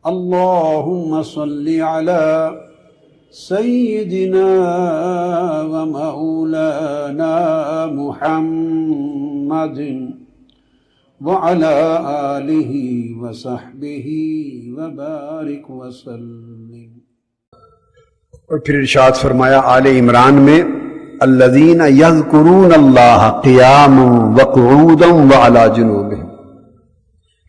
اللهم صل على سيدنا ومولانا محمد وعلى آله وصحبه وبارك وسلم۔ اور پھر ارشاد فرمایا آل عمران میں الذین یذکرون اللہ قیاما وقعودا وعلی جنوبہم،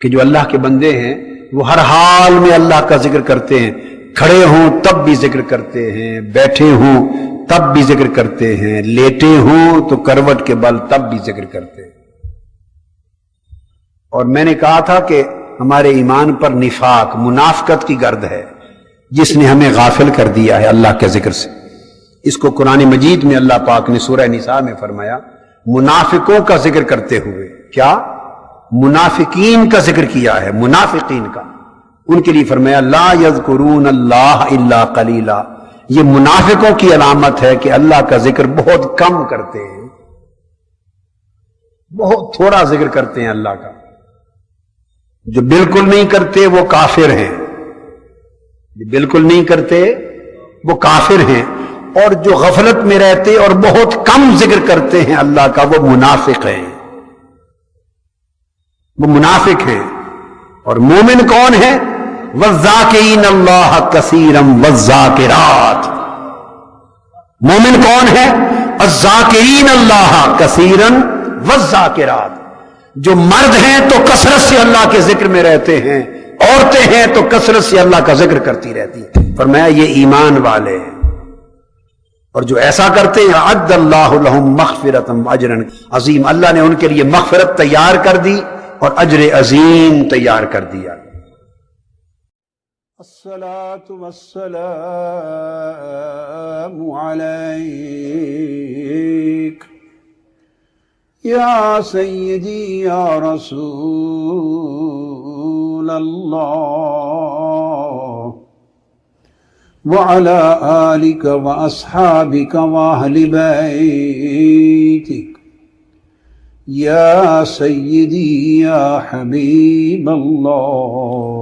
کہ جو اللہ کے بندے ہیں وہ ہر حال میں اللہ کا ذکر کرتے ہیں، کھڑے ہوں تب بھی ذکر کرتے ہیں، بیٹھے ہوں تب بھی ذکر کرتے ہیں، لیٹے ہوں تو کروٹ کے بل تب بھی ذکر کرتے ہیں۔ اور میں نے کہا تھا کہ ہمارے ایمان پر نفاق، منافقت کی گرد ہے جس نے ہمیں غافل کر دیا ہے اللہ کے ذکر سے۔ اس کو قرآن مجید میں اللہ پاک نے سورہ نساء میں فرمایا، منافقوں کا ذکر کرتے ہوئے، کیا؟ منافقین کا ذکر کیا ہے، منافقین کا، ان کے لیے فرمایا لا یذکرون اللہ الا قلیلا۔ یہ منافقوں کی علامت ہے کہ اللہ کا ذکر بہت کم کرتے ہیں، بہت تھوڑا ذکر کرتے ہیں اللہ کا۔ جو بالکل نہیں کرتے وہ کافر ہیں، جو بالکل نہیں کرتے وہ کافر ہیں، اور جو غفلت میں رہتے اور بہت کم ذکر کرتے ہیں اللہ کا وہ منافق ہیں، وہ منافق ہیں۔ اور مومن کون ہے؟ والذاکرین اللہ کثیرا والذاکرات۔ مومن کون ہے؟ الذاکرین اللہ کثیرا والذاکرات۔ جو مرد ہیں تو کثرت سے اللہ کے ذکر میں رہتے ہیں، عورتیں ہیں تو کثرت سے اللہ کا ذکر کرتی رہتی ہیں۔ فرمایا یہ ایمان والے ہیں، اور جو ایسا کرتے ہیں اعد اللہ لہم مغفرۃ واجرا عظیم، اللہ نے ان کے لیے مغفرت تیار کر دی اور اجر عظیم تیار کر دیا۔ الصلاة والسلام علیک یا سیدی یا رسول اللہ وعلى آلك وأصحابك وأهل بيتك يا سيدي يا حبيب الله